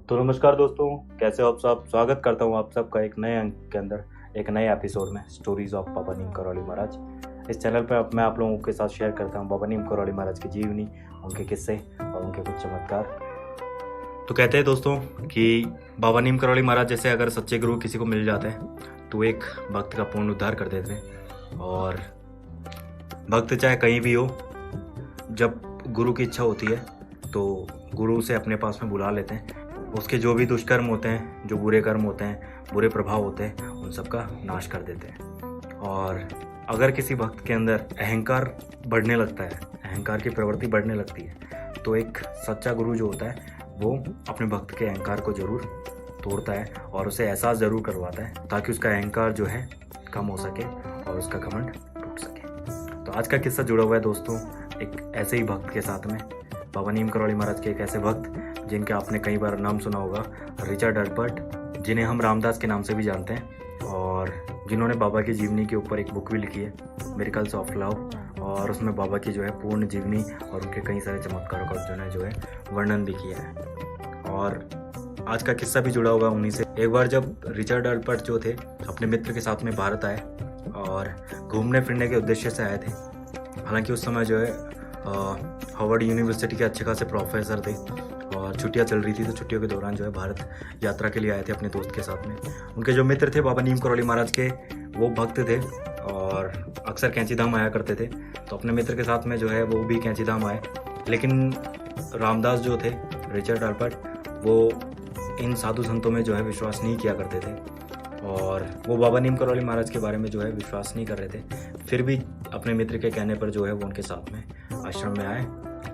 तो नमस्कार दोस्तों, कैसे हो आप सब। स्वागत करता हूँ आप सबका एक नए अंक के अंदर, एक नए एपिसोड में स्टोरीज ऑफ बाबा नीम करौली महाराज। इस चैनल पर मैं आप लोगों के साथ शेयर करता हूँ बाबा नीम करौली महाराज की जीवनी, उनके किस्से और उनके कुछ चमत्कार। तो कहते हैं दोस्तों कि बाबा नीम करौली महाराज जैसे अगर सच्चे गुरु किसी को मिल जाते हैं तो एक भक्त का पूर्ण उद्धार कर देते हैं। और भक्त चाहे कहीं भी हो, जब गुरु की इच्छा होती है तो गुरु उसे अपने पास में बुला लेते हैं। उसके जो भी दुष्कर्म होते हैं, जो बुरे कर्म होते हैं, बुरे प्रभाव होते हैं, उन सब का नाश कर देते हैं। और अगर किसी भक्त के अंदर अहंकार बढ़ने लगता है, अहंकार की प्रवृत्ति बढ़ने लगती है, तो एक सच्चा गुरु जो होता है वो अपने भक्त के अहंकार को जरूर तोड़ता है और उसे एहसास ज़रूर करवाता है, ताकि उसका अहंकार जो है कम हो सके और उसका घमंड टूट सके। तो आज का किस्सा जुड़ा हुआ है दोस्तों एक ऐसे ही भक्त के साथ में, बाबा नीम करौली महाराज के एक ऐसे भक्त जिनका आपने कई बार नाम सुना होगा, रिचर्ड अल्पर्ट, जिन्हें हम रामदास के नाम से भी जानते हैं, और जिन्होंने बाबा की जीवनी के ऊपर एक बुक भी लिखी है, मिरेकल्स ऑफ लव, और उसमें बाबा की जो है पूर्ण जीवनी और उनके कई सारे चमत्कारों का जो है वर्णन भी किया है। और आज का किस्सा भी जुड़ा हुआ उन्हीं से। एक बार जब रिचर्ड अल्पर्ट जो थे अपने मित्र के साथ में भारत आए और घूमने फिरने के उद्देश्य से आए थे। हालांकि उस समय जो है हार्वर्ड यूनिवर्सिटी के अच्छे खासे प्रोफेसर थे और छुट्टियां चल रही थी, तो छुट्टियों के दौरान जो है भारत यात्रा के लिए आए थे अपने दोस्त के साथ में। उनके जो मित्र थे बाबा नीम करौली महाराज के, वो भक्त थे और अक्सर कैंची धाम आया करते थे। तो अपने मित्र के साथ में जो है वो भी कैंची धाम आए, लेकिन रामदास जो थे, रिचर्ड अल्पर्ट, वो इन साधु संतों में जो है विश्वास नहीं किया करते थे और वो बाबा नीम करौली महाराज के बारे में जो है विश्वास नहीं कर रहे थे। फिर भी अपने मित्र के कहने पर जो है वो उनके साथ में आश्रम में आए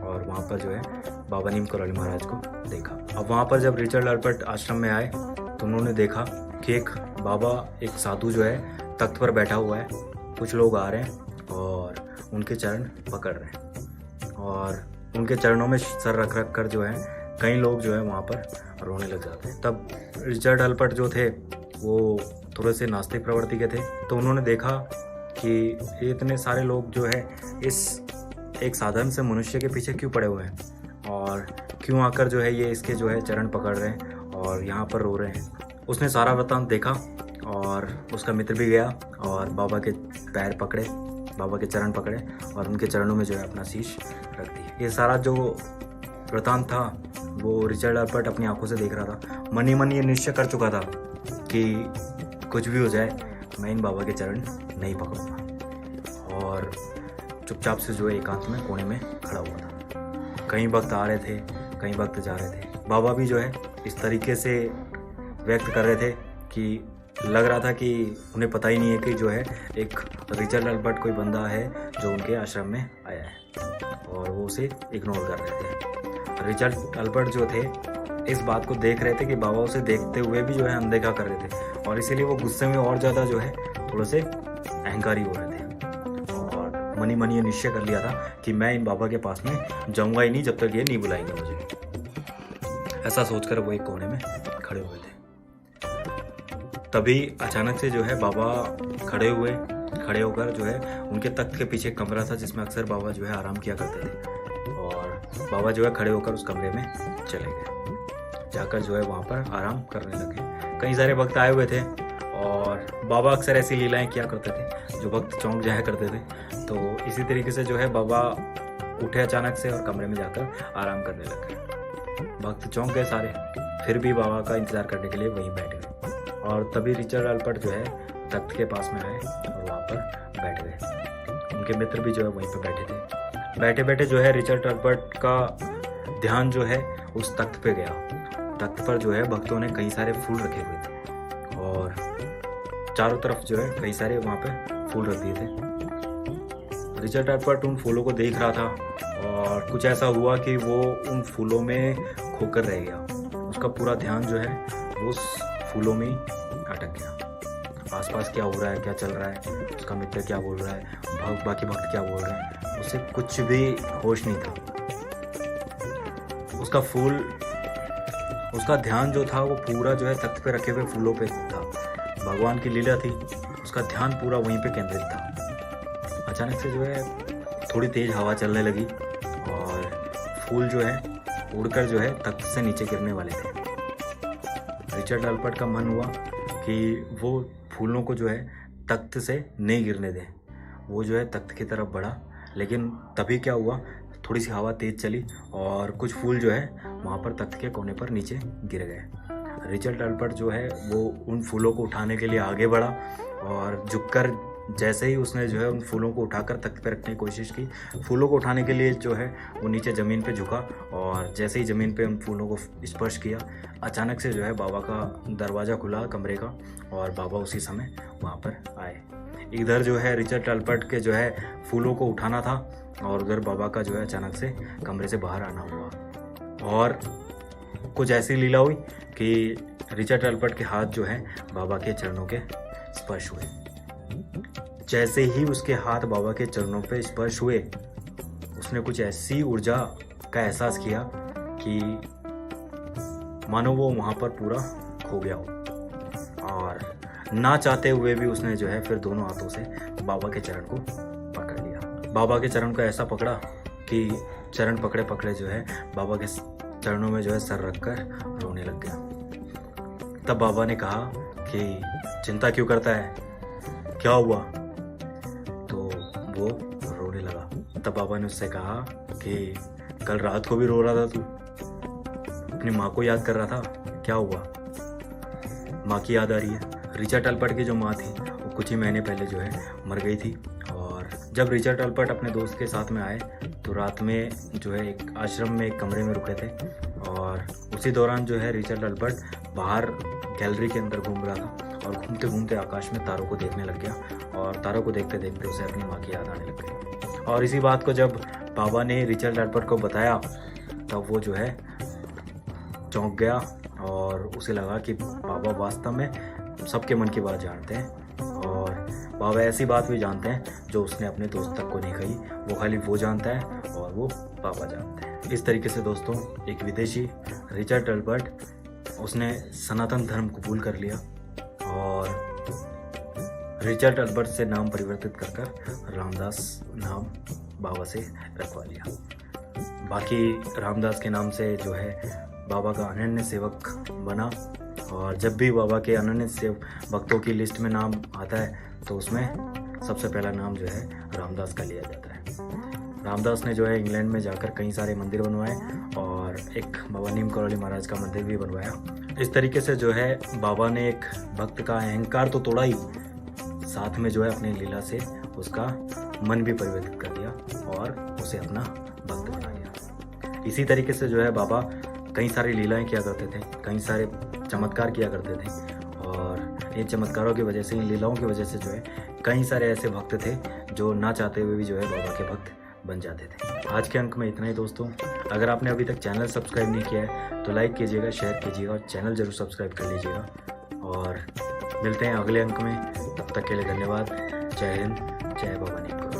और वहाँ पर जो है बाबा नीम करौली महाराज को देखा। अब वहाँ पर जब रिचर्ड अल्पर्ट आश्रम में आए तो उन्होंने देखा कि एक बाबा, एक साधु जो है तख्त पर बैठा हुआ है। कुछ लोग आ रहे हैं और उनके चरण पकड़ रहे हैं और उनके चरणों में सर रख रख कर जो है कई लोग जो है वहाँ पर रोने लग जाते हैं। तब रिचर्ड अल्पर्ट जो थे वो थोड़े से नास्तिक प्रवृत्ति के थे, तो उन्होंने देखा कि इतने सारे लोग जो है इस एक साधारण से मनुष्य के पीछे क्यों पड़े हुए हैं और क्यों आकर जो है ये इसके जो है चरण पकड़ रहे हैं और यहाँ पर रो रहे हैं। उसने सारा वृत्तांत देखा और उसका मित्र भी गया और बाबा के पैर पकड़े, बाबा के चरण पकड़े और उनके चरणों में जो है अपना शीश रख दिया। ये सारा जो वृत्तांत था वो रिचर्ड अल्पर्ट अपनी आंखों से देख रहा था। मन ही मन ये निश्चय कर चुका था कि कुछ भी हो जाए मैं इन बाबा के चरण नहीं पकड़ूंगा, और चुपचाप से जो है एकांत में कोने में खड़ा हुआ था। कई भक्त आ रहे थे, कई भक्त जा रहे थे। बाबा भी जो है इस तरीके से व्यक्त कर रहे थे कि लग रहा था कि उन्हें पता ही नहीं है कि जो है एक रिचर्ड अल्पर्ट कोई बंदा है जो उनके आश्रम में आया है और वो उसे इग्नोर कर रहे थे। रिचर्ड अल्पर्ट जो थे इस बात को देख रहे थे कि बाबा उसे देखते हुए भी जो है अनदेखा कर रहे थे और इसीलिए वो गुस्से में और ज़्यादा जो है थोड़े से अहंकारी हो रहे थे और मनी मनी ये निश्चय कर लिया था कि मैं इन बाबा के पास में जाऊंगा ही नहीं जब तक ये नहीं बुलाएंगे मुझे। ऐसा सोचकर वो एक कोने में खड़े हुए थे। तभी अचानक से जो है बाबा खड़े होकर जो है उनके तख्त के पीछे एक कमरा था जिसमें अक्सर बाबा जो है आराम किया करते थे और बाबा जो है खड़े होकर उस कमरे में चले गए। जाकर जो है वहाँ पर आराम करने लगे। कई सारे भक्त आए हुए थे और बाबा अक्सर ऐसी लीलाएं किया करते थे जो भक्त चौंक जाया करते थे। तो इसी तरीके से जो है बाबा उठे अचानक से और कमरे में जाकर आराम करने लगे। भक्त चौंक गए सारे, फिर भी बाबा का इंतजार करने के लिए वहीं बैठ गए और तभी रिचर्ड अल्पर्ट जो है तख्त के पास में आए और वहाँ पर बैठ गए। उनके मित्र भी जो है वहीं पर बैठे थे। बैठे बैठे जो है रिचर्ड अल्पर्ट का ध्यान जो है उस तख्त पे गया। तख्त पर जो है भक्तों ने कई सारे फूल रखे हुए थे और चारों तरफ जो है कई सारे वहाँ पे फूल रख दिए थे। रिचर्ड अल्पर्ट उन फूलों को देख रहा था और कुछ ऐसा हुआ कि वो उन फूलों में खोकर रह गया। उसका पूरा ध्यान जो है उस फूलों में अटक गया। आसपास क्या हो रहा है, क्या चल रहा है, उसका मित्र क्या बोल रहा है, बाकी भक्त क्या बोल रहे हैं, उसे कुछ भी होश नहीं था। उसका ध्यान जो था वो पूरा जो है तख्त पे रखे हुए फूलों पे था। भगवान की लीला थी, उसका ध्यान पूरा वहीं पे केंद्रित था। अचानक से जो है थोड़ी तेज हवा चलने लगी और फूल जो है उड़कर जो है तख्त से नीचे गिरने वाले थे। रिचर्ड अल्पर्ट का मन हुआ कि वो फूलों को जो है तख्त से नहीं गिरने दें। वो जो है तख्त की तरफ बढ़ा, लेकिन तभी क्या हुआ, थोड़ी सी हवा तेज़ चली और कुछ फूल जो है वहाँ पर तख्त के कोने पर नीचे गिर गए। रिचर्ड अल्पर्ट जो है वो उन फूलों को उठाने के लिए आगे बढ़ा और झुककर जैसे ही उसने जो है उन फूलों को उठाकर तख्त पर रखने की कोशिश की, फूलों को उठाने के लिए जो है वो नीचे ज़मीन पे झुका और जैसे ही ज़मीन पे उन फूलों को स्पर्श किया, अचानक से जो है बाबा का दरवाज़ा खुला कमरे का और बाबा उसी समय वहाँ पर आए। इधर जो है रिचर्ड अल्पर्ट के जो है फूलों को उठाना था और उधर बाबा का जो है अचानक से कमरे से बाहर आना हुआ और कुछ ऐसी लीला हुई कि रिचर्ड अल्पर्ट के हाथ जो है बाबा के चरणों के स्पर्श हुए। जैसे ही उसके हाथ बाबा के चरणों पे स्पर्श हुए, उसने कुछ ऐसी ऊर्जा का एहसास किया कि मानो वो वहाँ पर पूरा खो गया हो और ना चाहते हुए भी उसने जो है फिर दोनों हाथों से बाबा के चरण को पकड़ लिया। बाबा के चरण को ऐसा पकड़ा कि चरण पकड़े पकड़े जो है बाबा के चरणों में जो है सर रखकर रोने लग गया। तब बाबा ने कहा कि चिंता क्यों करता है, क्या हुआ? तो वो रोने लगा। तब बाबा ने उससे कहा कि कल रात को भी रो रहा था तू, अपनी माँ को याद कर रहा था, क्या हुआ? माँ की याद आ रही है। रिचर्ड अल्पर्ट की जो माँ थी वो कुछ ही महीने पहले जो है मर गई थी और जब रिचर्ड अल्पर्ट अपने दोस्त के साथ में आए तो रात में जो है एक आश्रम में एक कमरे में रुके थे और उसी दौरान जो है रिचर्ड अल्पर्ट बाहर गैलरी के अंदर घूम रहा था और घूमते घूमते आकाश में तारों को देखने लग गया और तारों को देखते देखते उसे अपनी माँ की याद आने लग गई। और इसी बात को जब बाबा ने रिचर्ड अल्पर्ट को बताया तब वो जो है चौंक गया और उसे लगा कि बाबा वास्तव में सबके मन की बात जानते हैं और बाबा ऐसी बात भी जानते हैं जो उसने अपने दोस्त तक को नहीं कही, वो खाली वो जानता है और वो बाबा जानते हैं। इस तरीके से दोस्तों एक विदेशी रिचर्ड अल्पर्ट उसने सनातन धर्म कबूल कर लिया और रिचर्ड अल्पर्ट से नाम परिवर्तित कर रामदास नाम बाबा से रखवा लिया। बाकी रामदास के नाम से जो है बाबा का अनन्य सेवक बना और जब भी बाबा के अनन्य सेवक भक्तों की लिस्ट में नाम आता है तो उसमें सबसे पहला नाम जो है रामदास का लिया जाता है। रामदास ने जो है इंग्लैंड में जाकर कई सारे मंदिर बनवाए और एक बाबा नीम करौली महाराज का मंदिर भी बनवाया। इस तरीके से जो है बाबा ने एक भक्त का अहंकार तो तोड़ा ही, साथ में जो है अपनी लीला से उसका मन भी परिवर्तित कर दिया और उसे अपना भक्त बना लिया। इसी तरीके से जो है बाबा कई सारी लीलाएं किया करते थे, कई सारे चमत्कार किया करते थे और इन चमत्कारों की वजह से, इन लीलाओं की वजह से जो है कई सारे ऐसे भक्त थे जो ना चाहते हुए भी जो है बाबा के भक्त बन जाते थे। आज के अंक में इतना ही दोस्तों। अगर आपने अभी तक चैनल सब्सक्राइब नहीं किया है तो लाइक कीजिएगा, शेयर कीजिएगा और चैनल जरूर सब्सक्राइब कर लीजिएगा और मिलते हैं अगले अंक में। तब तक के लिए धन्यवाद। जय हिंद, जय बाबा नीम करौली।